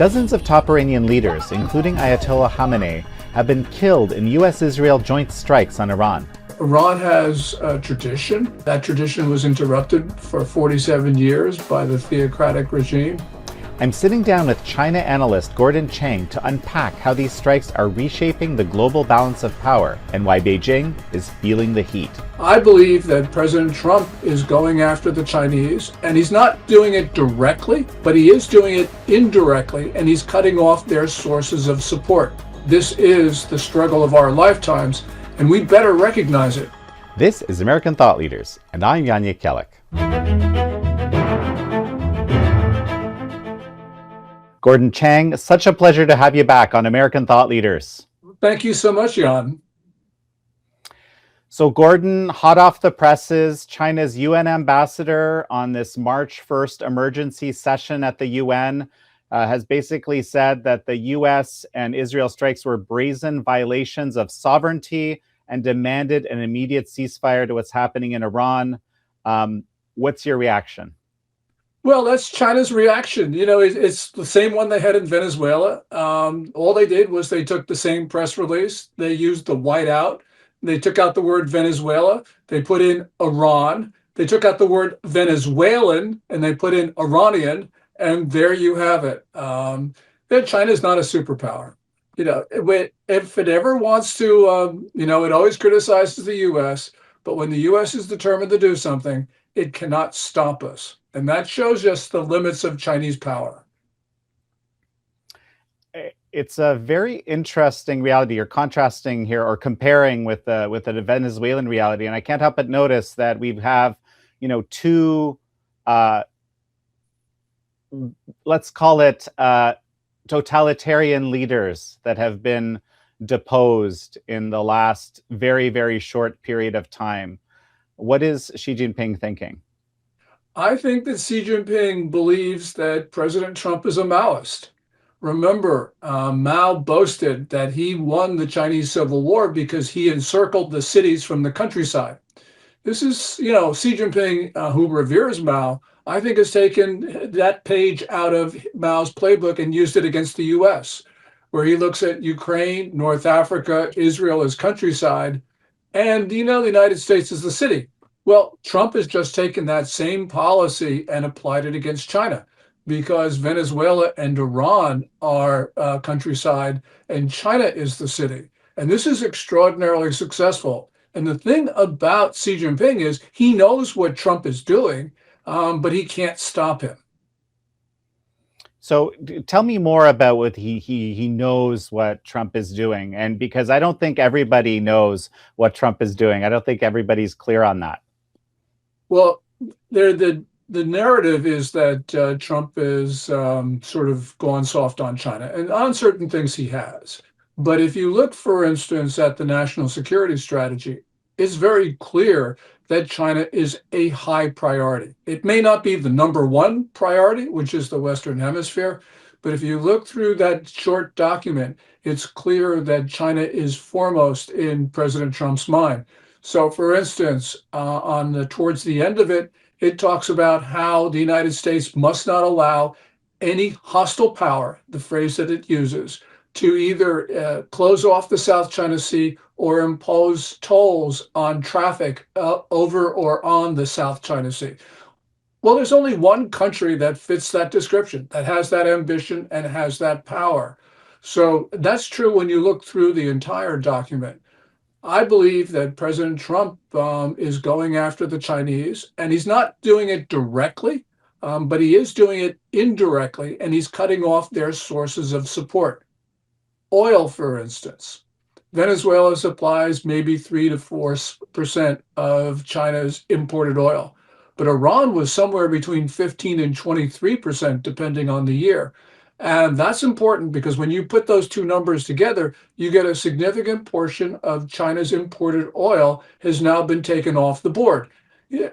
Dozens of top Iranian leaders, including Ayatollah Khamenei, have been killed in U.S.-Israel joint strikes on Iran. Iran has a tradition. That tradition was interrupted for 47 years by the theocratic regime. I'm sitting down with China analyst Gordon Chang to unpack how these strikes are reshaping the global balance of power and why Beijing is feeling the heat. I believe that President Trump is going after the Chinese, and he's not doing it directly, but he is doing it indirectly, and he's cutting off their sources of support. This is the struggle of our lifetimes, and we better recognize it. This is American Thought Leaders, and I'm Yanya Kellick. Gordon Chang, such a pleasure to have you back on American Thought Leaders. Thank you so much, Jan. So Gordon, hot off the presses, China's UN ambassador on this March 1st emergency session at the UN has basically said that the US and Israel strikes were brazen violations of sovereignty and demanded an immediate ceasefire to what's happening in Iran. What's your reaction? Well, that's China's reaction. You know, it's the same one they had in Venezuela. All they did was they took the same press release. They used the whiteout. They took out the word Venezuela. They put in Iran. They took out the word Venezuelan and they put in Iranian. And there you have it. China's not a superpower. You know, if it ever wants to, it always criticizes the U.S. But when the U.S. is determined to do something, it cannot stop us. And that shows us the limits of Chinese power. It's a very interesting reality you're contrasting here or comparing with the Venezuelan reality. And I can't help but notice that we have, two, let's call it totalitarian leaders that have been deposed in the last very, very short period of time. What is Xi Jinping thinking? I think that Xi Jinping believes that President Trump is a Maoist. Remember, Mao boasted that he won the Chinese Civil War because he encircled the cities from the countryside. This is, Xi Jinping, who reveres Mao, I think has taken that page out of Mao's playbook and used it against the U.S., where he looks at Ukraine, North Africa, Israel as countryside, and, the United States as the city. Well, Trump has just taken that same policy and applied it against China because Venezuela and Iran are countryside and China is the city. And this is extraordinarily successful. And the thing about Xi Jinping is he knows what Trump is doing, but he can't stop him. So tell me more about what he knows what Trump is doing. And because I don't think everybody knows what Trump is doing. I don't think everybody's clear on that. Well, the narrative is that Trump is sort of gone soft on China, and on certain things he has. But if you look, for instance, at the national security strategy, it's very clear that China is a high priority. It may not be the number one priority, which is the Western Hemisphere, but if you look through that short document, it's clear that China is foremost in President Trump's mind. So, for instance, towards the end of it, it talks about how the United States must not allow any hostile power, the phrase that it uses, to either close off the South China Sea or impose tolls on traffic over or on the South China Sea. Well, there's only one country that fits that description, that has that ambition and has that power. So that's true when you look through the entire document. I believe that President Trump is going after the Chinese, and he's not doing it directly, but he is doing it indirectly, and he's cutting off their sources of support. Oil, for instance. Venezuela supplies maybe 3 to 4% of China's imported oil, but Iran was somewhere between 15 and 23%, depending on the year. And that's important because when you put those two numbers together, you get a significant portion of China's imported oil has now been taken off the board. Yeah.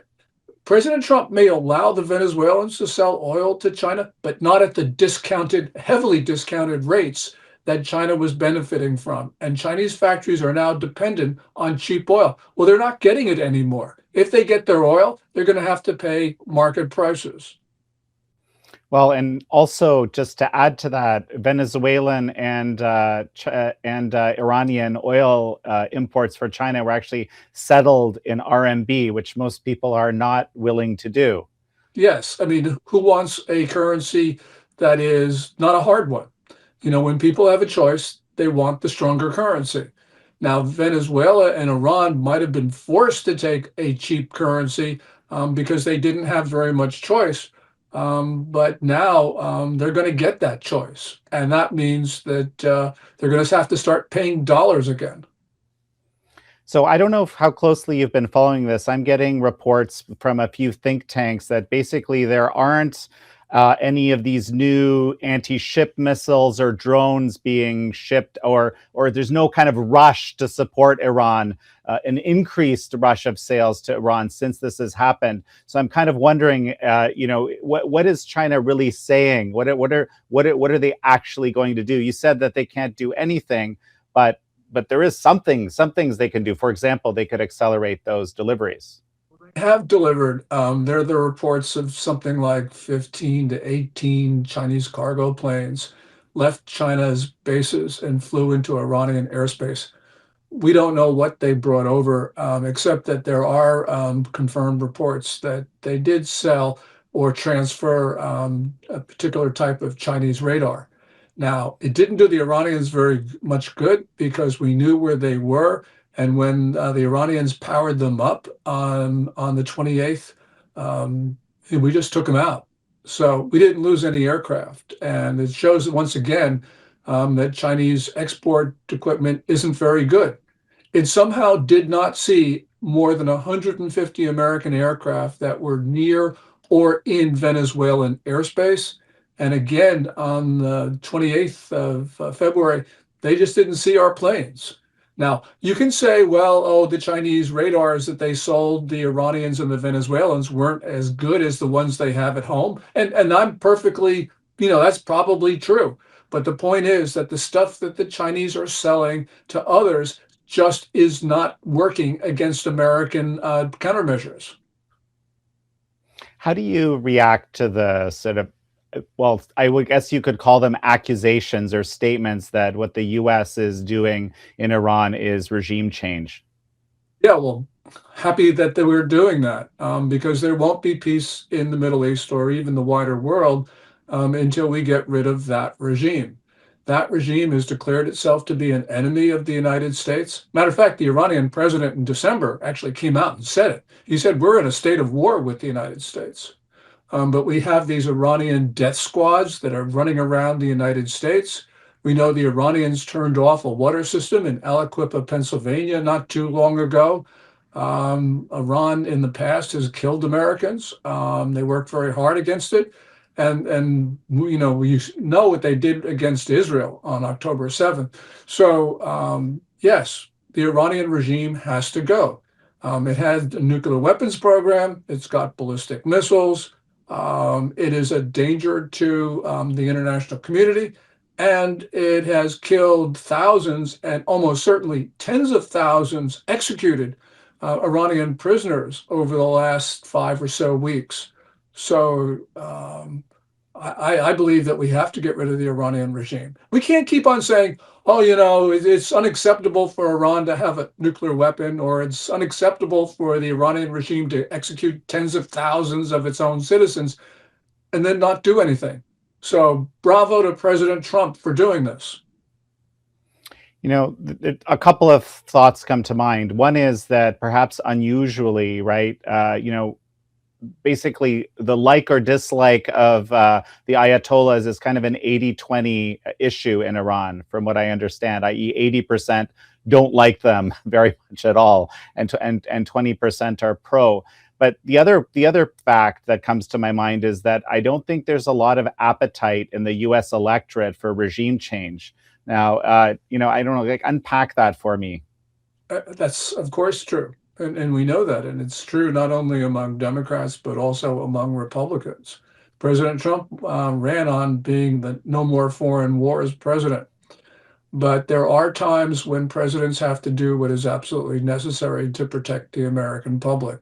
President Trump may allow the Venezuelans to sell oil to China, but not at the heavily discounted rates that China was benefiting from. And Chinese factories are now dependent on cheap oil. Well, they're not getting it anymore. If they get their oil, they're going to have to pay market prices. Well, and also just to add to that, Venezuelan and Iranian oil imports for China were actually settled in RMB, which most people are not willing to do. Yes, I mean, who wants a currency that is not a hard one? You know, when people have a choice, they want the stronger currency. Now, Venezuela and Iran might have been forced to take a cheap currency because they didn't have very much choice. But now they're going to get that choice. And that means that they're going to have to start paying dollars again. So I don't know how closely you've been following this. I'm getting reports from a few think tanks that basically there aren't any of these new anti-ship missiles or drones being shipped, or there's no kind of rush to support Iran, an increased rush of sales to Iran since this has happened. So I'm kind of wondering, what is China really saying? What are they actually going to do? You said that they can't do anything, but there is some things they can do. For example, they could accelerate those deliveries. Have delivered. There are the reports of something like 15 to 18 Chinese cargo planes left China's bases and flew into Iranian airspace. We don't know what they brought over, except that there are confirmed reports that they did sell or transfer a particular type of Chinese radar. Now, it didn't do the Iranians very much good because we knew where they were. And when the Iranians powered them up on the 28th, we just took them out. So we didn't lose any aircraft. And it shows once again that Chinese export equipment isn't very good. It somehow did not see more than 150 American aircraft that were near or in Venezuelan airspace. And again, on the 28th of February, they just didn't see our planes. Now, you can say, well, oh, the Chinese radars that they sold the Iranians and the Venezuelans weren't as good as the ones they have at home. And I'm perfectly, that's probably true. But the point is that the stuff that the Chinese are selling to others just is not working against American countermeasures. How do you react to the sort of, well, I would guess you could call them accusations or statements that what the US is doing in Iran is regime change? Yeah, well, happy that they were doing that because there won't be peace in the Middle East or even the wider world until we get rid of that regime. That regime has declared itself to be an enemy of the United States. Matter of fact, the Iranian president in December actually came out and said it. He said, we're in a state of war with the United States. But we have these Iranian death squads that are running around the United States. We know the Iranians turned off a water system in Aliquippa, Pennsylvania, not too long ago. Iran in the past has killed Americans. They worked very hard against it. And we know what they did against Israel on October 7th. So, yes, the Iranian regime has to go. It had a nuclear weapons program. It's got ballistic missiles. It is a danger to the international community. And it has killed thousands and almost certainly tens of thousands executed Iranian prisoners over the last 5 or so weeks. So I believe that we have to get rid of the Iranian regime. We can't keep on saying, oh, it's unacceptable for Iran to have a nuclear weapon, or it's unacceptable for the Iranian regime to execute tens of thousands of its own citizens and then not do anything. So bravo to President Trump for doing this. A couple of thoughts come to mind. One is that perhaps unusually, right, basically the like or dislike of the Ayatollahs is kind of an 80-20 issue in Iran, from what I understand, i.e. 80% don't like them very much at all, and 20% are pro. But the other fact that comes to my mind is that I don't think there's a lot of appetite in the US electorate for regime change. Now, I don't know, like, unpack that for me. That's, of course, true. And we know that. And it's true not only among Democrats, but also among Republicans. President Trump ran on being the no more foreign wars president. But there are times when presidents have to do what is absolutely necessary to protect the American public.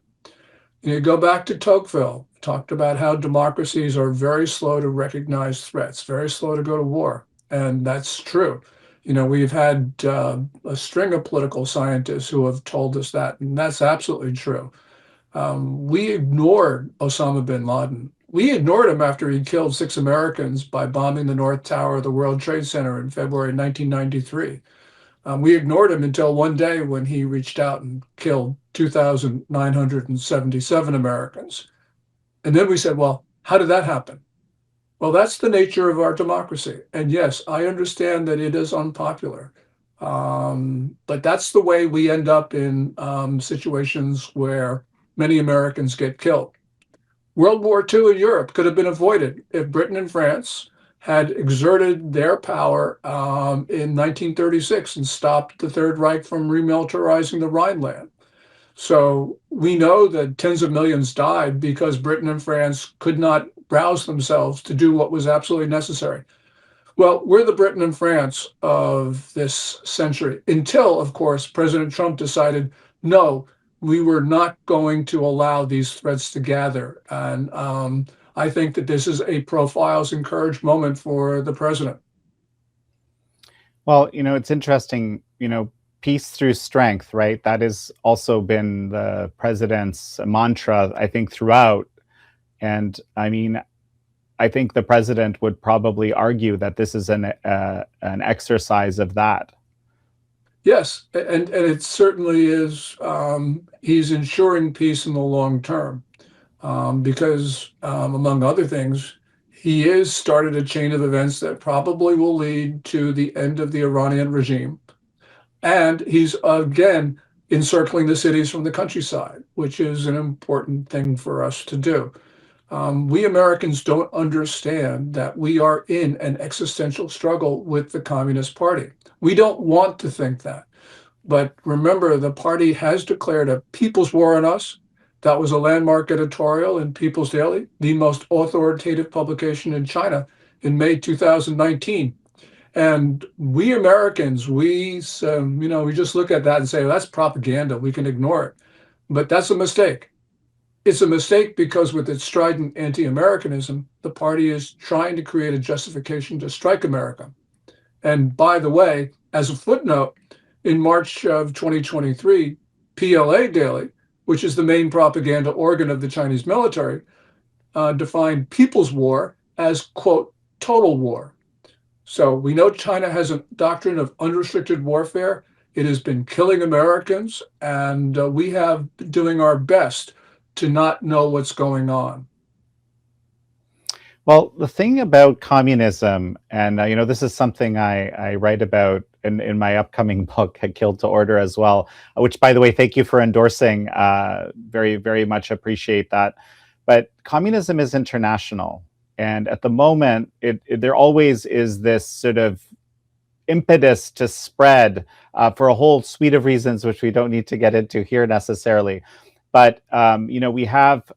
You go back to Tocqueville, talked about how democracies are very slow to recognize threats, very slow to go to war. And that's true. We've had a string of political scientists who have told us that, and that's absolutely true. We ignored Osama bin Laden. We ignored him after he killed 6 Americans by bombing the North Tower of the World Trade Center in February 1993. We ignored him until one day when he reached out and killed 2,977 Americans. And then we said, well, how did that happen? Well, that's the nature of our democracy. And yes, I understand that it is unpopular. But that's the way we end up in situations where many Americans get killed. World War II in Europe could have been avoided if Britain and France had exerted their power in 1936 and stopped the Third Reich from remilitarizing the Rhineland. So we know that tens of millions died because Britain and France could not rouse themselves to do what was absolutely necessary. Well, we're the Britain and France of this century until, of course, President Trump decided, no, we were not going to allow these threats to gather. And I think that this is a profiles encouraged moment for the president. Well, it's interesting, peace through strength, right? That has also been the president's mantra, I think, throughout. And I mean, I think the president would probably argue that this is an exercise of that. Yes, and it certainly is. He's ensuring peace in the long term because, among other things, he has started a chain of events that probably will lead to the end of the Iranian regime. And he's again encircling the cities from the countryside, which is an important thing for us to do. We Americans don't understand that we are in an existential struggle with the Communist Party. We don't want to think that. But remember, the party has declared a people's war on us. That was a landmark editorial in People's Daily, the most authoritative publication in China in May 2019. And we Americans, we just look at that and say, well, that's propaganda. We can ignore it. But that's a mistake. It's a mistake because with its strident anti-Americanism, the party is trying to create a justification to strike America. And by the way, as a footnote, in March of 2023, PLA Daily, which is the main propaganda organ of the Chinese military, defined People's War as, quote, total war. So we know China has a doctrine of unrestricted warfare. It has been killing Americans, and we have been doing our best to not know what's going on. Well, the thing about communism, and this is something I write about in my upcoming book, Killed to Order, as well, which, by the way, thank you for endorsing. Very, very much appreciate that. But communism is international. And at the moment, there always is this sort of impetus to spread for a whole suite of reasons, which we don't need to get into here necessarily. But, we have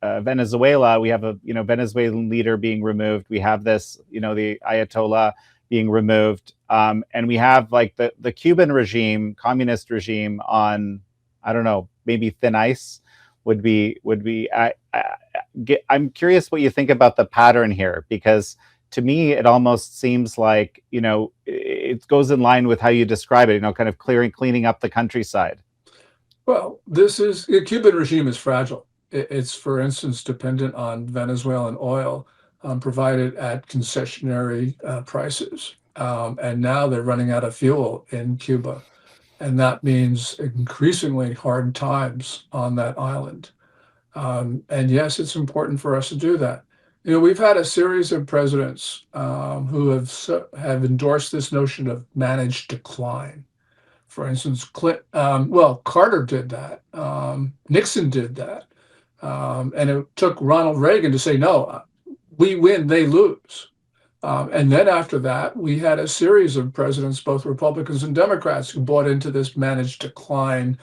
Venezuela, we have a Venezuelan leader being removed. We have this, the Ayatollah being removed. And we have like the Cuban regime, communist regime on, I don't know, maybe thin ice would be I'm curious what you think about the pattern here, because to me, it almost seems like, it goes in line with how you describe it, kind of cleaning up the countryside. Well, the Cuban regime is fragile. It's, for instance, dependent on Venezuelan oil provided at concessionary prices. And now they're running out of fuel in Cuba. And that means increasingly hard times on that island. And yes, it's important for us to do that. We've had a series of presidents who have endorsed this notion of managed decline. For instance, Carter did that. Nixon did that. And it took Ronald Reagan to say, no, we win, they lose. And then after that, we had a series of presidents, both Republicans and Democrats, who bought into this managed decline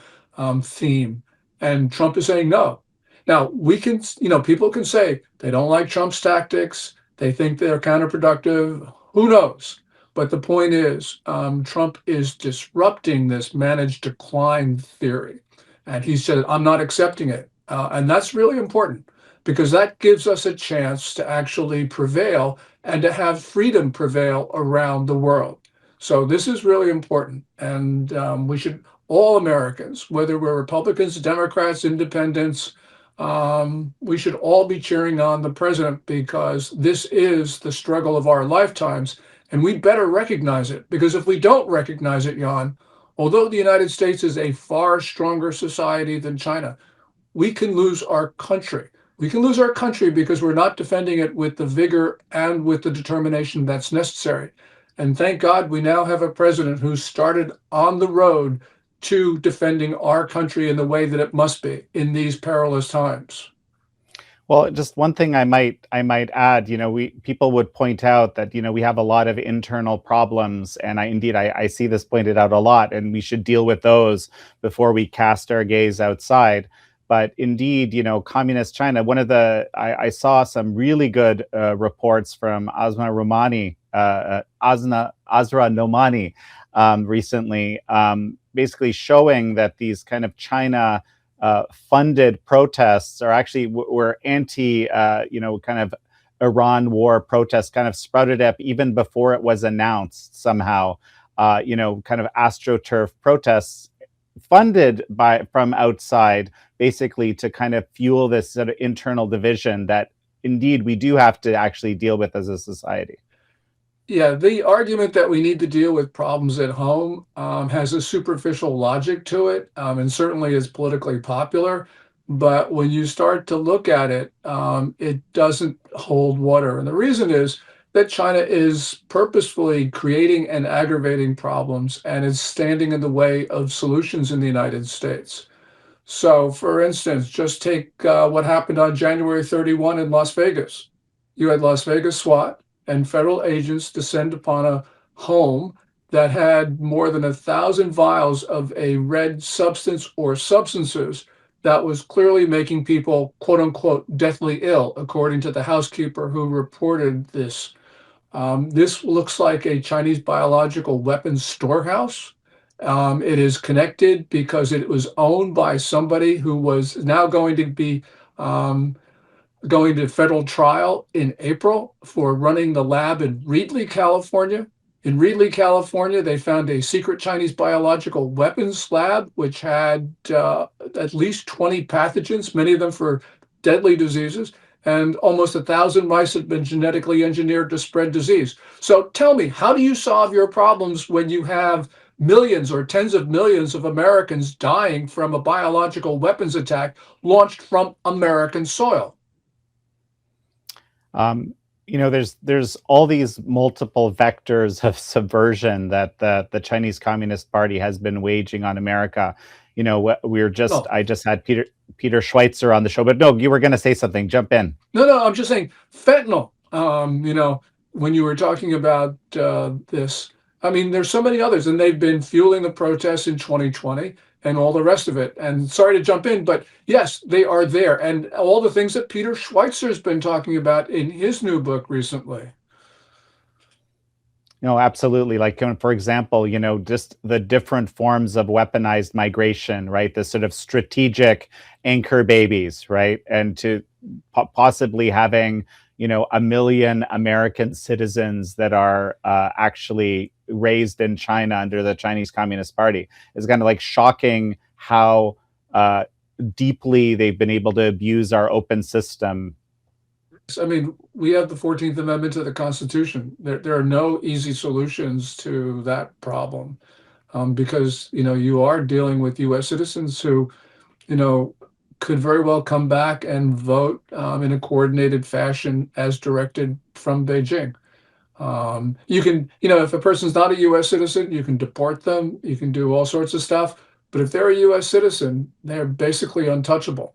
theme. And Trump is saying no. Now, people can say they don't like Trump's tactics. They think they're counterproductive. Who knows? But the point is, Trump is disrupting this managed decline theory. And he said, I'm not accepting it. And that's really important because that gives us a chance to actually prevail and to have freedom prevail around the world. So this is really important. And we should, all Americans, whether we're Republicans, Democrats, independents, we should all be cheering on the president because this is the struggle of our lifetimes. And we better recognize it because if we don't recognize it, Jan, although the United States is a far stronger society than China, we can lose our country. We can lose our country because we're not defending it with the vigor and with the determination that's necessary. And thank God we now have a president who started on the road to defending our country in the way that it must be in these perilous times. Well, just one thing I might add, people would point out that, we have a lot of internal problems, and I see this pointed out a lot, and we should deal with those before we cast our gaze outside. But indeed, communist China, I saw some really good reports from Azra Nomani recently, basically showing that these kind of China funded protests are actually were anti, kind of Iran war protests kind of sprouted up even before it was announced somehow, kind of AstroTurf protests funded from outside, basically to kind of fuel this sort of internal division that indeed we do have to actually deal with as a society. Yeah, the argument that we need to deal with problems at home has a superficial logic to it, and certainly is politically popular. But when you start to look at it, it doesn't hold water. And the reason is that China is purposefully creating and aggravating problems and is standing in the way of solutions in the United States. So, for instance, just take what happened on January 31 in Las Vegas. You had Las Vegas SWAT and federal agents descend upon a home that had more than 1,000 vials of a red substance or substances that was clearly making people, quote unquote, deathly ill, according to the housekeeper who reported this. This looks like a Chinese biological weapons storehouse. It is connected because it was owned by somebody who was now going to be going to federal trial in April for running the lab in Reedley, California. In Reedley, California, they found a secret Chinese biological weapons lab, which had at least 20 pathogens, many of them for deadly diseases, and almost 1,000 mice had been genetically engineered to spread disease. So tell me, how do you solve your problems when you have millions or tens of millions of Americans dying from a biological weapons attack launched from American soil? There's all these multiple vectors of subversion that the Chinese Communist Party has been waging on America. I just had Peter Schweitzer on the show, but no, you were going to say something. Jump in. No, I'm just saying fentanyl. When you were talking about this, I mean, there's so many others, and they've been fueling the protests in 2020 and all the rest of it. And sorry to jump in, but yes, they are there. And all the things that Peter Schweitzer's been talking about in his new book recently. No, absolutely. Like, for example, just the different forms of weaponized migration, right? The sort of strategic anchor babies, right? And to possibly having, 1 million American citizens that are actually raised in China under the Chinese Communist Party is kind of like shocking how deeply they've been able to abuse our open system. I mean, we have the 14th Amendment to the Constitution. There are no easy solutions to that problem because, you are dealing with U.S. citizens who, could very well come back and vote in a coordinated fashion as directed from Beijing. You can, if a person's not a U.S. citizen, you can deport them. You can do all sorts of stuff. But if they're a U.S. citizen, they're basically untouchable.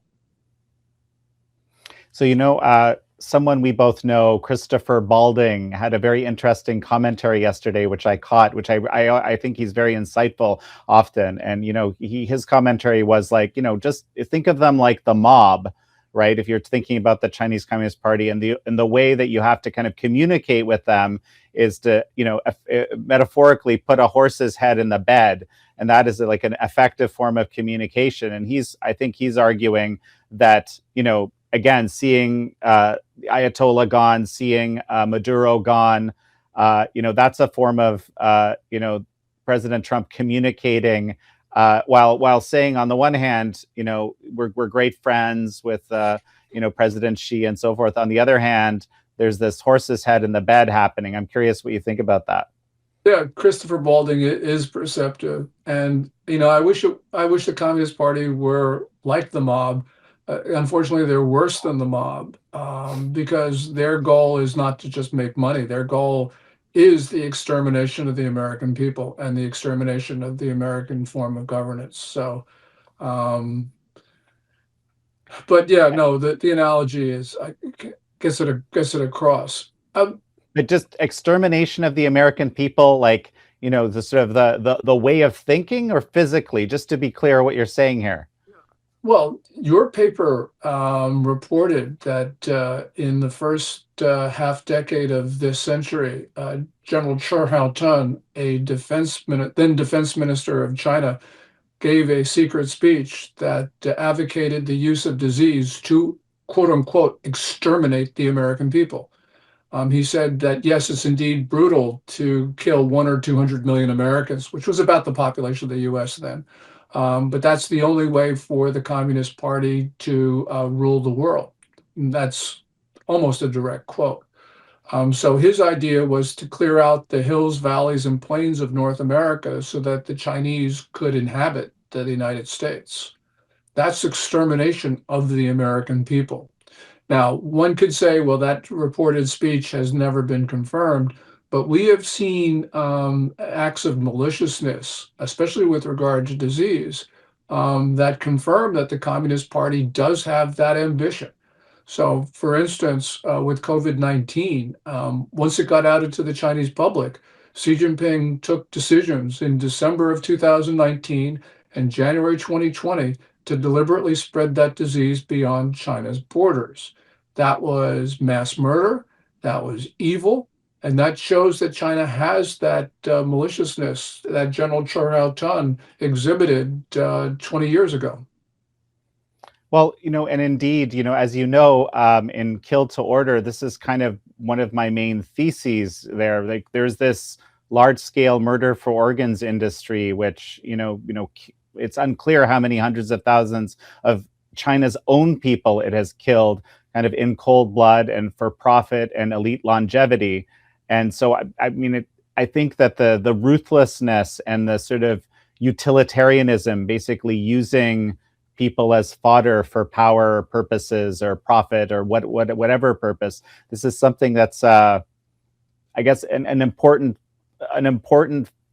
So, someone we both know, Christopher Balding, had a very interesting commentary yesterday, which I caught, which I think he's very insightful often. And, his commentary was like, just think of them like the mob, right? If you're thinking about the Chinese Communist Party, and the way that you have to kind of communicate with them is to, metaphorically put a horse's head in the bed. And that is like an effective form of communication. And I think he's arguing that, again, seeing Ayatollah gone, seeing Maduro gone, that's a form of, President Trump communicating while saying, on the one hand, we're great friends with, President Xi and so forth. On the other hand, there's this horse's head in the bed happening. I'm curious what you think about that. Yeah, Christopher Balding is perceptive, and I wish the Communist Party were like the mob. Unfortunately, they're worse than the mob because their goal is not to just make money. Their goal is the extermination of the American people and the extermination of the American form of governance. So, but yeah, no, the analogy is I gets it across. But just extermination of the American people, like, the sort of the way of thinking, or physically, just to be clear what you're saying here. Well, your paper reported that in the first half decade of this century, General Chen Haotun, then defense minister of China, gave a secret speech that advocated the use of disease to, quote unquote, exterminate the American people. He said that, yes, it's indeed brutal to kill 1 or 200 million Americans, which was about the population of the US then. But that's the only way for the Communist Party to rule the world. And that's almost a direct quote. So his idea was to clear out the hills, valleys, and plains of North America so that the Chinese could inhabit the United States. That's extermination of the American people. Now, one could say, well, that reported speech has never been confirmed, but we have seen acts of maliciousness, especially with regard to disease, that confirm that the Communist Party does have that ambition. So, for instance, with COVID-19, once it got out into the Chinese public, Xi Jinping took decisions in December of 2019 and January 2020 to deliberately spread that disease beyond China's borders. That was mass murder, that was evil, and that shows that China has that maliciousness that General Chen Haotun exhibited 20 years ago. Well, and indeed, as in Kill to Order, this is kind of one of my main theses there. Like, there's this large-scale murder for organs industry, which, it's unclear how many hundreds of thousands of China's own people it has killed, kind of in cold blood and for profit and elite longevity. And so, I think that the ruthlessness and the sort of utilitarianism, basically using people as fodder for power purposes or profit or whatever purpose, this is something that's, I guess, an important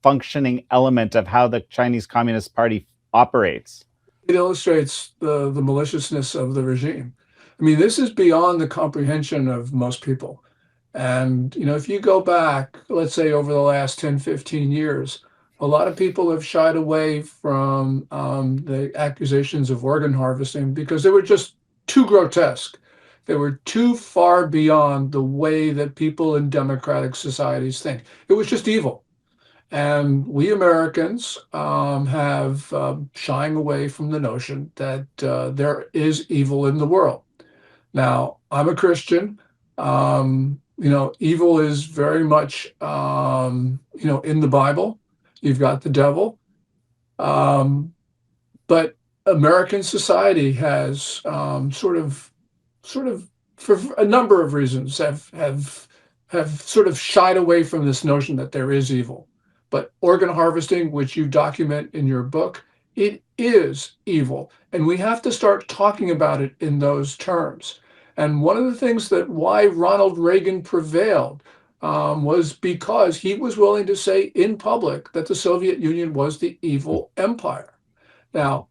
functioning element of how the Chinese Communist Party operates. It illustrates the maliciousness of the regime. I mean, this is beyond the comprehension of most people. And, if you go back, let's say over the last 10, 15 years, a lot of people have shied away from the accusations of organ harvesting because they were just too grotesque. They were too far beyond the way that people in democratic societies think. It was just evil. And we Americans have shying away from the notion that there is evil in the world. Now, I'm a Christian. Evil is very much, in the Bible. You've got the devil. But American society has sort of, for a number of reasons, have sort of shied away from this notion that there is evil. But organ harvesting, which you document in your book, it is evil. And we have to start talking about it in those terms. And one of the things that why Ronald Reagan prevailed was because he was willing to say in public that the Soviet Union was the evil empire. Now,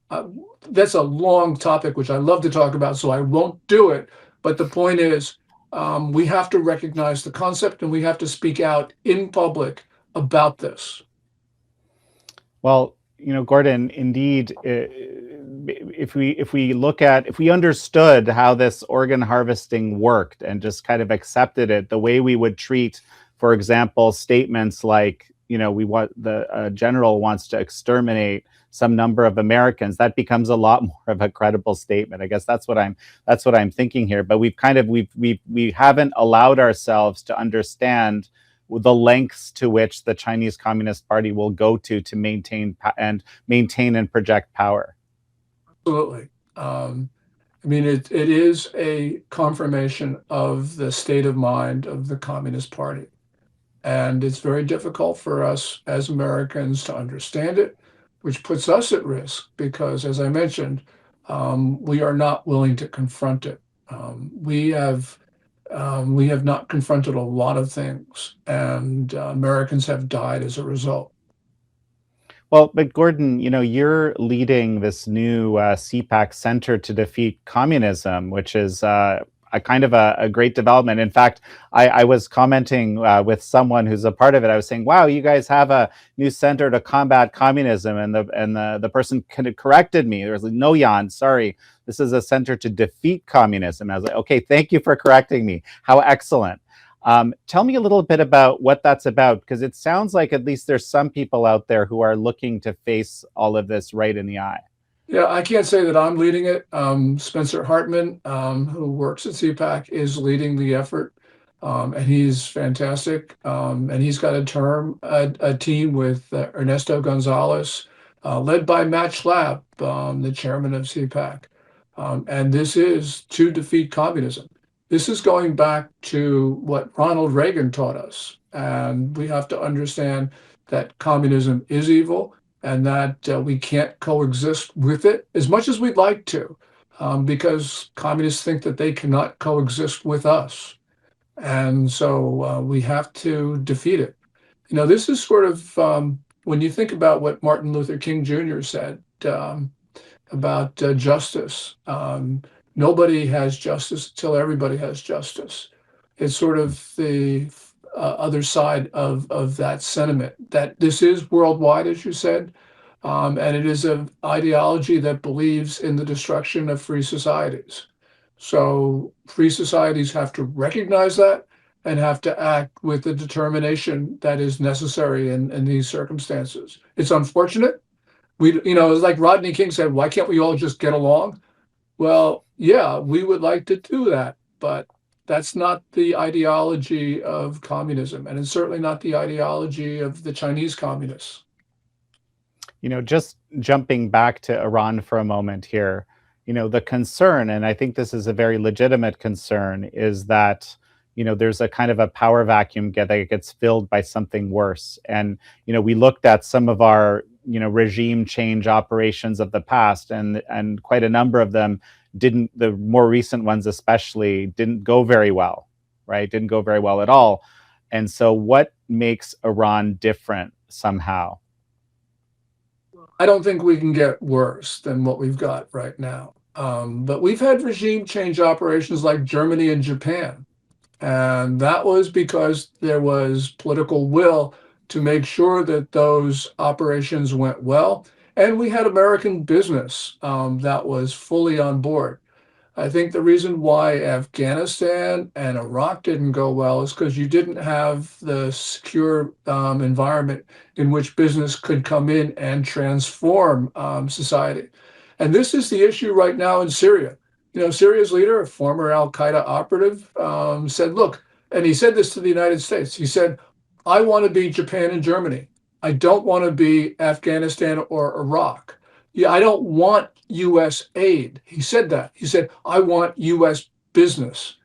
that's a long topic, which I love to talk about, so I won't do it. But the point is, we have to recognize the concept and we have to speak out in public about this. Well, Gordon, indeed, if we understood how this organ harvesting worked and just kind of accepted it the way we would treat, for example, statements like, we want the general wants to exterminate some number of Americans, that becomes a lot more of a credible statement. I guess that's what I'm thinking here. But we haven't allowed ourselves to understand the lengths to which the Chinese Communist Party will go to maintain and project power. Absolutely. I mean, it is a confirmation of the state of mind of the Communist Party. And it's very difficult for us as Americans to understand it, which puts us at risk because, as I mentioned, we are not willing to confront it. We have not confronted a lot of things, and Americans have died as a result. Well, but Gordon, you're leading this new CPAC Center to Defeat Communism, which is a kind of a great development. In fact, I was commenting with someone who's a part of it. I was saying, "Wow, you guys have a new center to combat communism," and the person corrected me. There was like, "No, Jan, sorry, this is a center to defeat communism." And I was like, "Okay, thank you for correcting me. How excellent." Tell me a little bit about what that's about, because it sounds like at least there's some people out there who are looking to face all of this right in the eye. Yeah, I can't say that I'm leading it. Spencer Hartman, who works at CPAC, is leading the effort, and he's fantastic. And he's got a team with Ernesto Gonzalez, led by Matt Schlapp, the chairman of CPAC. And this is to defeat communism. This is going back to what Ronald Reagan taught us. And we have to understand that communism is evil and that we can't coexist with it as much as we'd like to, because communists think that they cannot coexist with us. And so we have to defeat it. This is sort of, when you think about what Martin Luther King Jr. said about justice, nobody has justice until everybody has justice. It's sort of the other side of that sentiment, that this is worldwide, as you said, and it is an ideology that believes in the destruction of free societies. So free societies have to recognize that and have to act with the determination that is necessary in these circumstances. It's unfortunate. It's like Rodney King said, why can't we all just get along? Well, yeah, we would like to do that, but that's not the ideology of communism, and it's certainly not the ideology of the Chinese communists. Just jumping back to Iran for a moment here, the concern, and I think this is a very legitimate concern, is that, there's a kind of a power vacuum that gets filled by something worse. And, we looked at some of our, regime change operations of the past, and quite a number of them the more recent ones especially, didn't go very well, right? Didn't go very well at all. And so what makes Iran different somehow? I don't think we can get worse than what we've got right now. But we've had regime change operations like Germany and Japan. And that was because there was political will to make sure that those operations went well. And we had American business that was fully on board. I think the reason why Afghanistan and Iraq didn't go well is because you didn't have the secure environment in which business could come in and transform society. And this is the issue right now in Syria. Syria's leader, a former Al Qaeda operative, said, look, and he said this to the United States. He said, I want to be Japan and Germany. I don't want to be Afghanistan or Iraq. Yeah, I don't want U.S. aid. He said that. He said, I want U.S. business.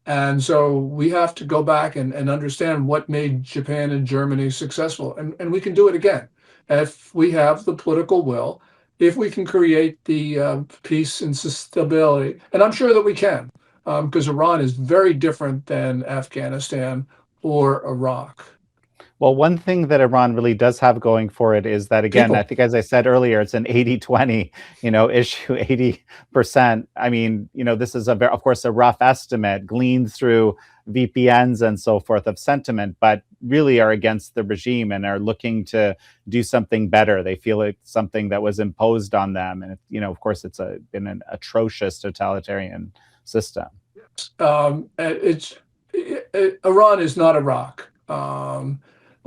And so we have to go back and understand what made Japan and Germany successful. And we can do it again if we have the political will, if we can create the peace and stability. And I'm sure that we can, because Iran is very different than Afghanistan or Iraq. Well, one thing that Iran really does have going for it is that, again, I think, as I said earlier, it's an 80-20, issue, 80%. I mean, this is of course, a rough estimate gleaned through VPNs and so forth of sentiment, but really are against the regime and are looking to do something better. They feel it's something that was imposed on them. And, of course, it's been an atrocious totalitarian system. Iran is not Iraq.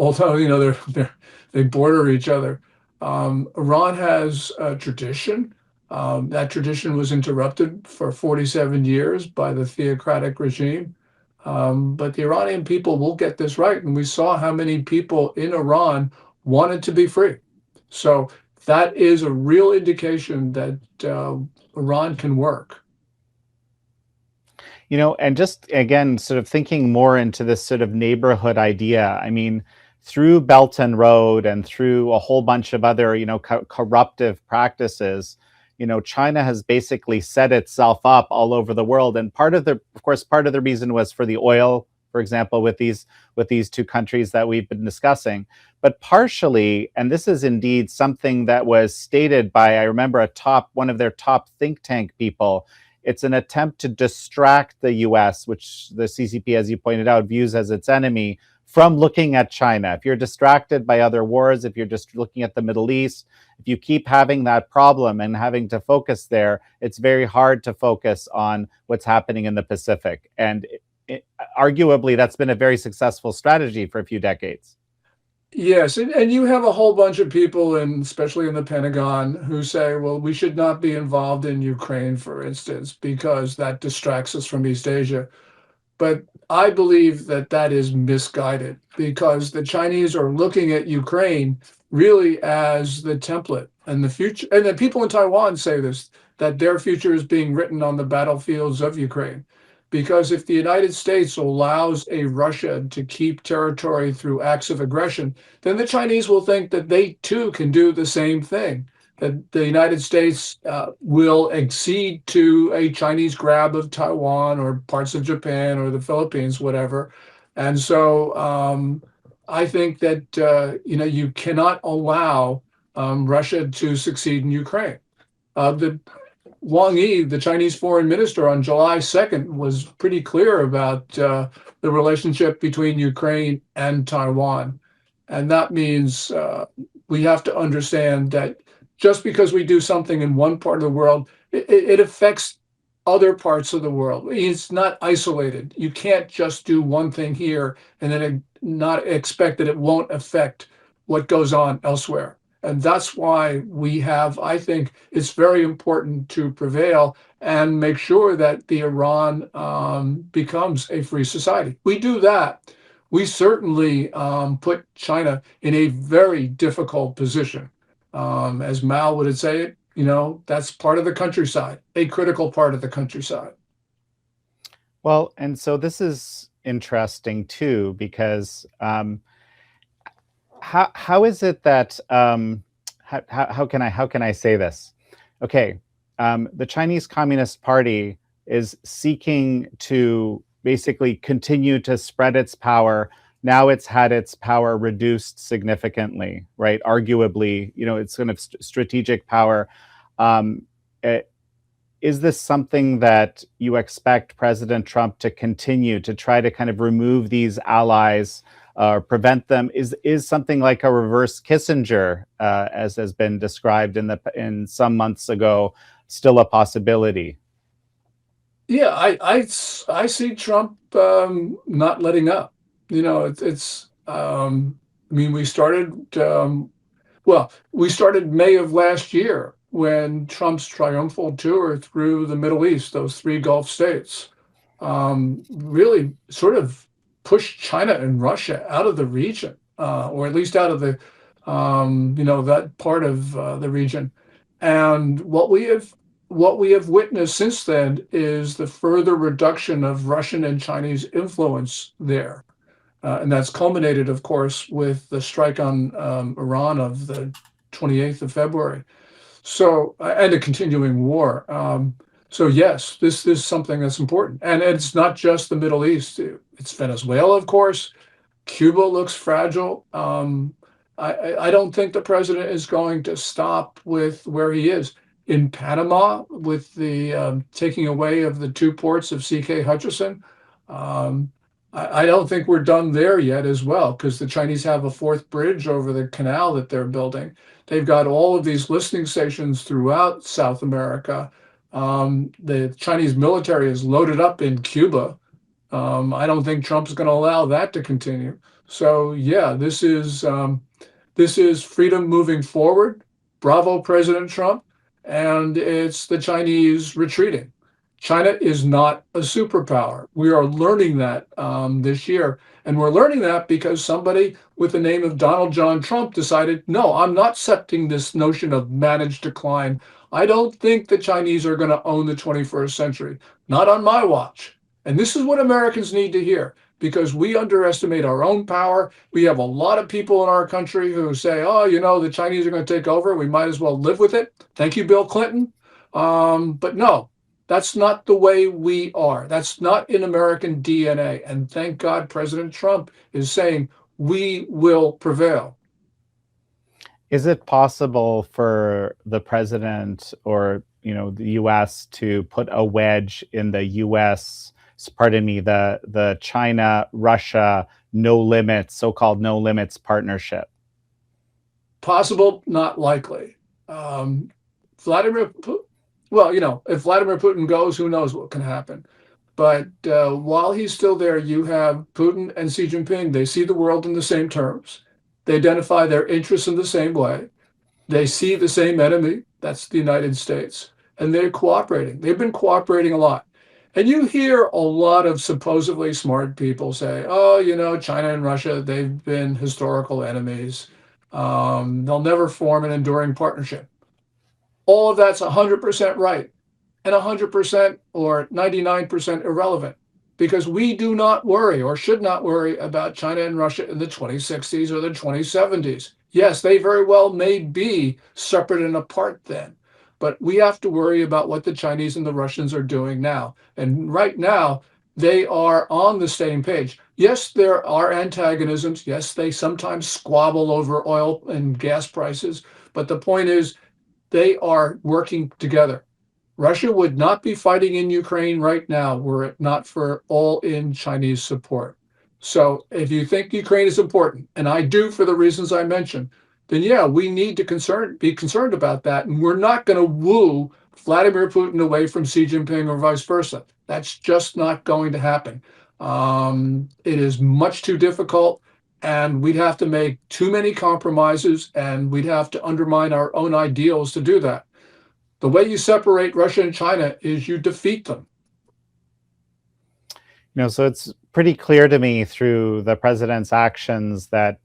although they border each other. Iran has a tradition. That tradition was interrupted for 47 years by the theocratic regime. But the Iranian people will get this right. And we saw how many people in Iran wanted to be free. So that is a real indication that Iran can work. And just again, sort of thinking more into this sort of neighborhood idea. I mean, through Belt and Road and through a whole bunch of other, corruptive practices, China has basically set itself up all over the world. And part of the reason was for the oil, for example, with these two countries that we've been discussing. But partially, and this is indeed something that was stated by, I remember, one of their top think tank people. It's an attempt to distract the US, which the CCP, as you pointed out, views as its enemy, from looking at China. If you're distracted by other wars, if you're just looking at the Middle East, if you keep having that problem and having to focus there, it's very hard to focus on what's happening in the Pacific. And arguably, that's been a very successful strategy for a few decades. Yes, and you have a whole bunch of people, and especially in the Pentagon, who say, well, we should not be involved in Ukraine, for instance, because that distracts us from East Asia. But I believe that that is misguided because the Chinese are looking at Ukraine really as the template and the future. And the people in Taiwan say this, that their future is being written on the battlefields of Ukraine. Because if the United States allows a Russia to keep territory through acts of aggression, then the Chinese will think that they too can do the same thing. That the United States will accede to a Chinese grab of Taiwan or parts of Japan or the Philippines, whatever. And so I think that you cannot allow Russia to succeed in Ukraine. The Wang Yi, the Chinese foreign minister, on July 2nd was pretty clear about the relationship between Ukraine and Taiwan. And that means we have to understand that just because we do something in one part of the world, it affects other parts of the world. It's not isolated. You can't just do one thing here and then not expect that it won't affect what goes on elsewhere. And that's why I think it's very important to prevail and make sure that the Iran becomes a free society. We do that. We certainly put China in a very difficult position. As Mao would say it, that's part of the countryside, a critical part of the countryside. Well, and so this is interesting too, because how is it that how can I say this? Okay, the Chinese Communist Party is seeking to basically continue to spread its power. Now it's had its power reduced significantly, right? Arguably, it's kind of strategic power. Is this something that you expect President Trump to continue to try to kind of remove these allies or prevent them? Is something like a reverse Kissinger, as has been described in some months ago, still a possibility? Yeah, I see Trump not letting up. We started we started May of last year when Trump's triumphal tour through the Middle East, those three Gulf states, really sort of pushed China and Russia out of the region, or at least out of the that part of the region. And what we have witnessed since then is the further reduction of Russian and Chinese influence there. And that's culminated, of course, with the strike on Iran of the 28th of February. So, and a continuing war. So yes, this is something that's important. And it's not just the Middle East. It's Venezuela, of course. Cuba looks fragile. I don't think the president is going to stop with where he is. In Panama, with the taking away of the two ports of C.K. Hutchison, I don't think we're done there yet as well, because the Chinese have a fourth bridge over the canal that they're building. They've got all of these listening stations throughout South America. The Chinese military is loaded up in Cuba. I don't think Trump's going to allow that to continue. So yeah, this is freedom moving forward. Bravo, President Trump. And it's the Chinese retreating. China is not a superpower. We are learning that this year. And we're learning that because somebody with the name of Donald John Trump decided, no, I'm not accepting this notion of managed decline. I don't think the Chinese are going to own the 21st century, not on my watch. And this is what Americans need to hear because we underestimate our own power. We have a lot of people in our country who say, oh, the Chinese are going to take over. We might as well live with it. Thank you, Bill Clinton. But no, that's not the way we are. That's not in American DNA. And thank God President Trump is saying we will prevail. Is it possible for the president or the U.S. to put a wedge in the U.S. the China Russia so-called no limits partnership? Possible, not likely. Vladimir, well, if Vladimir Putin goes, who knows what can happen. But while he's still there, you have Putin and Xi Jinping. They see the world in the same terms. They identify their interests in the same way. They see the same enemy, that's the United States, and they're cooperating. They've been cooperating a lot. And you hear a lot of supposedly smart people say, oh, China and Russia, they've been historical enemies. They'll never form an enduring partnership. All of that's 100% right and 100% or 99% irrelevant because we do not worry or should not worry about China and Russia in the 2060s or the 2070s. Yes, they very well may be separate and apart then, but we have to worry about what the Chinese and the Russians are doing now. And right now, they are on the same page. Yes, there are antagonisms. Yes, they sometimes squabble over oil and gas prices. But the point is, they are working together. Russia would not be fighting in Ukraine right now were it not for all-in Chinese support. So if you think Ukraine is important, and I do for the reasons I mentioned, then yeah, we need to be concerned about that. And we're not going to woo Vladimir Putin away from Xi Jinping or vice versa. That's just not going to happen. It is much too difficult, and we'd have to make too many compromises, and we'd have to undermine our own ideals to do that. The way you separate Russia and China is you defeat them. So it's pretty clear to me through the president's actions that,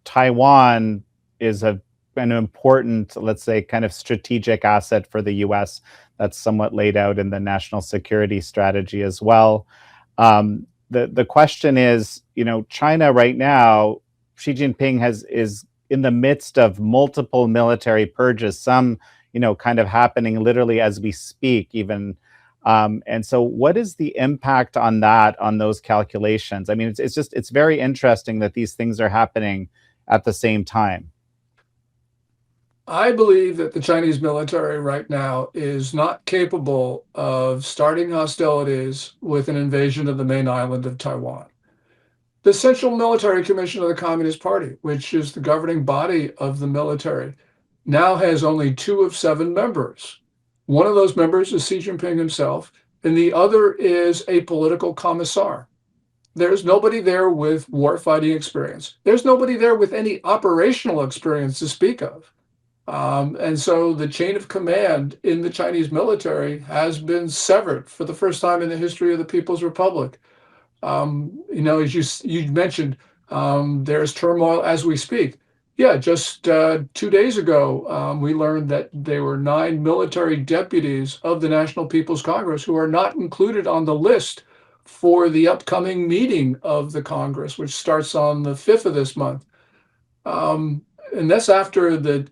Taiwan is an important, let's say, kind of strategic asset for the US that's somewhat laid out in the national security strategy as well. The question is, China right now, Xi Jinping is in the midst of multiple military purges, some, kind of happening literally as we speak, even. And so what is the impact on those calculations? I mean, it's very interesting that these things are happening at the same time. I believe that the Chinese military right now is not capable of starting hostilities with an invasion of the main island of Taiwan. The Central Military Commission of the Communist Party, which is the governing body of the military, now has only 2 of 7 members. One of those members is Xi Jinping himself, and the other is a political commissar. There's nobody there with warfighting experience. There's nobody there with any operational experience to speak of. And so the chain of command in the Chinese military has been severed for the first time in the history of the People's Republic. As you mentioned, there's turmoil as we speak. Yeah, just 2 days ago, we learned that there were 9 military deputies of the National People's Congress who are not included on the list for the upcoming meeting of the Congress, which starts on the 5th of this month. And that's after the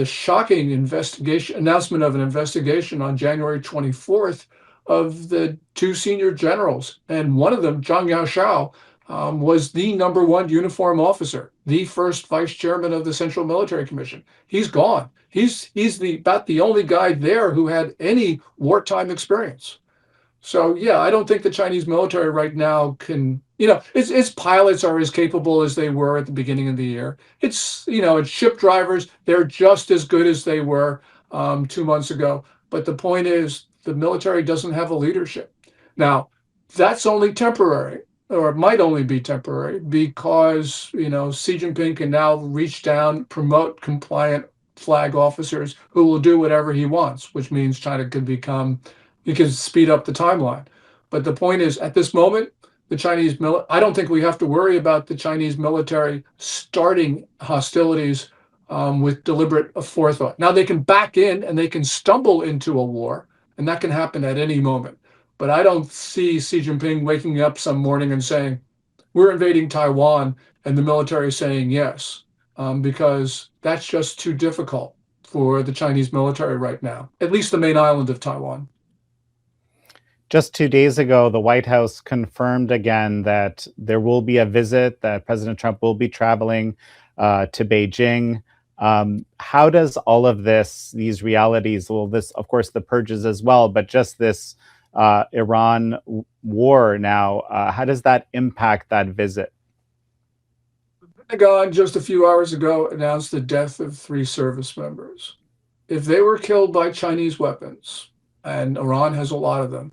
shocking announcement of an investigation on January 24th of the 2 senior generals. And one of them, Zhang Yaoshao, was the #1 uniform officer, the first vice chairman of the Central Military Commission. He's gone. He's about the only guy there who had any wartime experience. So yeah, I don't think the Chinese military right now can, its pilots are as capable as they were at the beginning of the year. It's ship drivers, they're just as good as they were 2 months ago. But the point is, the military doesn't have a leadership. Now, That's only temporary, or it might only be temporary, because Xi Jinping can now reach down, promote compliant flag officers who will do whatever he wants, which means China could he can speed up the timeline. But the point is, at this moment, I don't think we have to worry about the Chinese military starting hostilities with deliberate forethought. Now they can back in and they can stumble into a war, and that can happen at any moment. But I don't see Xi Jinping waking up some morning and saying, we're invading Taiwan, and the military saying yes, because that's just too difficult for the Chinese military right now, at least the main island of Taiwan. Just 2 days ago, the White House confirmed again that there will be a visit, that President Trump will be traveling to Beijing. How does all of these realities, well, this, of course, the purges as well, but just this Iran war now, how does that impact that visit? The Pentagon just a few hours ago announced the death of 3 service members. If they were killed by Chinese weapons, and Iran has a lot of them,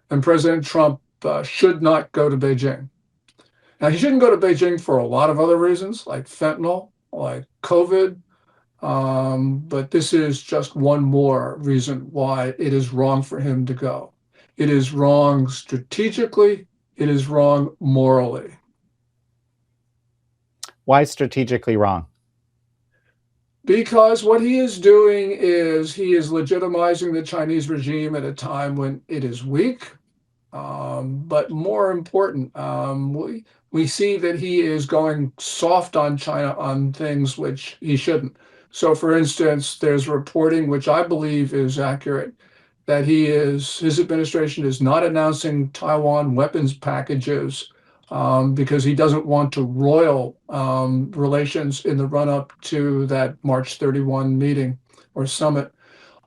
and President Trump should not go to Beijing. Now, he shouldn't go to Beijing for a lot of other reasons, like fentanyl, like COVID, but this is just one more reason why it is wrong for him to go. It is wrong strategically, it is wrong morally. Why strategically wrong? Because what he is doing is he is legitimizing the Chinese regime at a time when it is weak. But more important, we see that he is going soft on China on things which he shouldn't. So, for instance, there's reporting, which I believe is accurate, that his administration is not announcing Taiwan weapons packages because he doesn't want to roil relations in the run-up to that March 31 meeting or summit.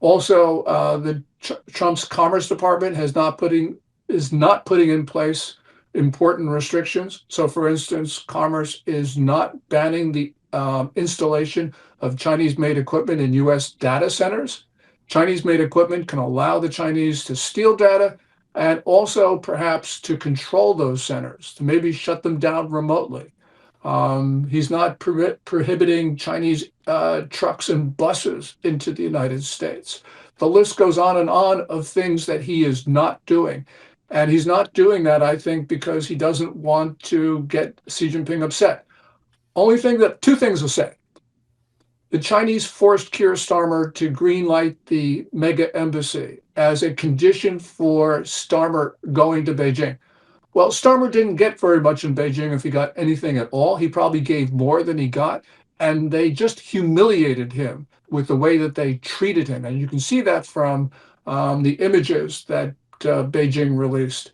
Also, Trump's Commerce Department is not putting in place important restrictions. So, for instance, Commerce is not banning the installation of Chinese-made equipment in U.S. data centers. Chinese-made equipment can allow the Chinese to steal data and also perhaps to control those centers, to maybe shut them down remotely. He's not prohibiting Chinese trucks and buses into the United States. The list goes on of things that he is not doing. And he's not doing that, I think, because he doesn't want to get Xi Jinping upset. Two things will say. The Chinese forced Keir Starmer to greenlight the mega embassy as a condition for Starmer going to Beijing. Well, Starmer didn't get very much in Beijing if he got anything at all. He probably gave more than he got, and they just humiliated him with the way that they treated him. And you can see that from the images that Beijing released.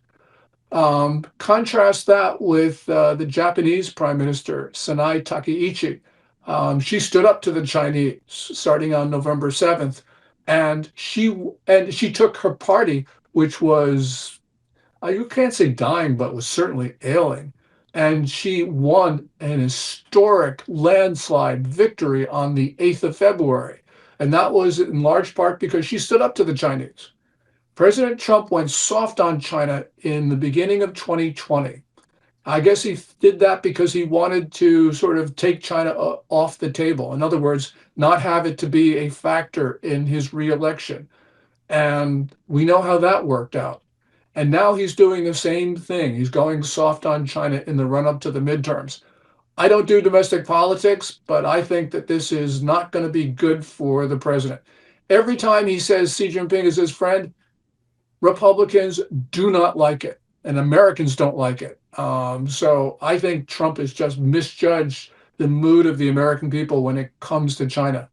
Contrast that with the Japanese Prime Minister, Sanae Takaichi. She stood up to the Chinese starting on November 7th, and she took her party, which was, you can't say dying, but was certainly ailing. And she won an historic landslide victory on the 8th of February. And that was in large part because she stood up to the Chinese. President Trump went soft on China in the beginning of 2020. I guess he did that because he wanted to sort of take China off the table. In other words, not have it to be a factor in his reelection. And we know how that worked out. And now he's doing the same thing. He's going soft on China in the run-up to the midterms. I don't do domestic politics, but I think that this is not going to be good for the president. Every time he says Xi Jinping is his friend, Republicans do not like it, and Americans don't like it. So I think Trump has just misjudged the mood of the American people when it comes to China.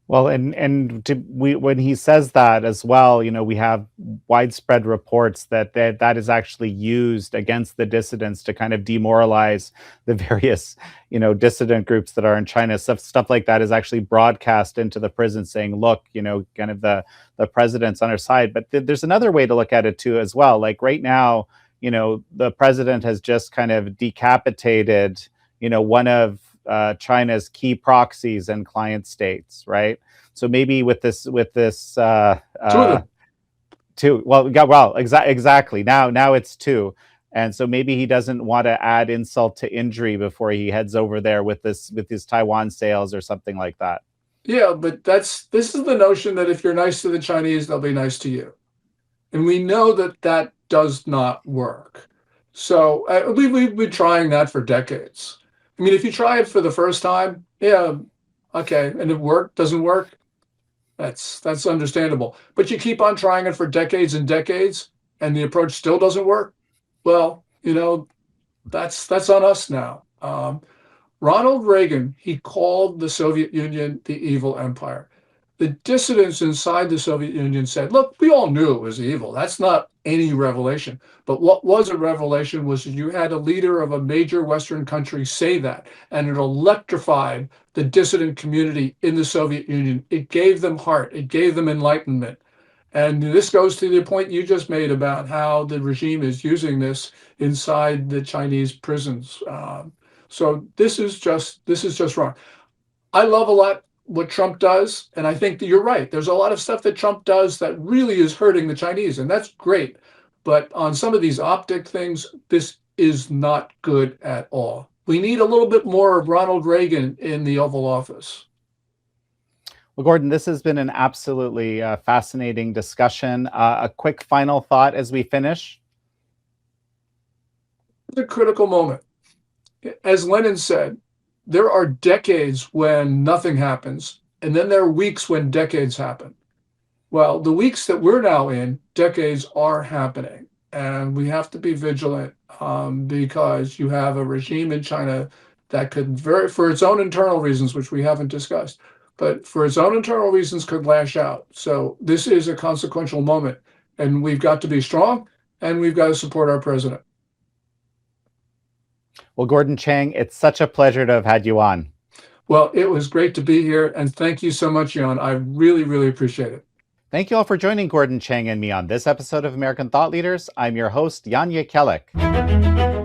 Well, when he says that as well, we have widespread reports that is actually used against the dissidents to kind of demoralize the various, dissident groups that are in China. Stuff like that is actually broadcast into the prison, saying, "Look, kind of the president's on our side." But there's another way to look at it too, as well. Like right now, the president has just kind of decapitated, one of China's key proxies and client states, right? So maybe with this, Two of them. two. Exactly. Now it's two. And so maybe he doesn't want to add insult to injury before he heads over there with his Taiwan sales or something like that. Yeah, but this is the notion that if you're nice to the Chinese, they'll be nice to you. And we know that that does not work. So we've been trying that for decades. I mean, if you try it for the first time, yeah, okay, and it doesn't work, that's understandable. But you keep on trying it for decades and decades, and the approach still doesn't work. Well, that's on us now. Ronald Reagan, he called the Soviet Union the evil empire. The dissidents inside the Soviet Union said, look, we all knew it was evil. That's not any revelation. But what was a revelation was that you had a leader of a major Western country say that, and it electrified the dissident community in the Soviet Union. It gave them heart. It gave them enlightenment. And this goes to the point you just made about how the regime is using this inside the Chinese prisons. So this is just wrong. I love a lot what Trump does, and I think that you're right. There's a lot of stuff that Trump does that really is hurting the Chinese, and that's great. But on some of these optic things, this is not good at all. We need a little bit more of Ronald Reagan in the Oval Office. Well, Gordon, this has been an absolutely fascinating discussion. A quick final thought as we finish. It's a critical moment. As Lenin said, there are decades when nothing happens, and then there are weeks when decades happen. Well, the weeks that we're now in, decades are happening, and we have to be vigilant because you have a regime in China that could, for its own internal reasons, which we haven't discussed, but for its own internal reasons could lash out. So this is a consequential moment, and we've got to be strong, and we've got to support our president. Well, Gordon Chang, it's such a pleasure to have had you on. Well, it was great to be here, and thank you so much, Jan. I really, really appreciate it. Thank you all for joining Gordon Chang and me on this episode of American Thought Leaders. I'm your host, Jan Jekielek.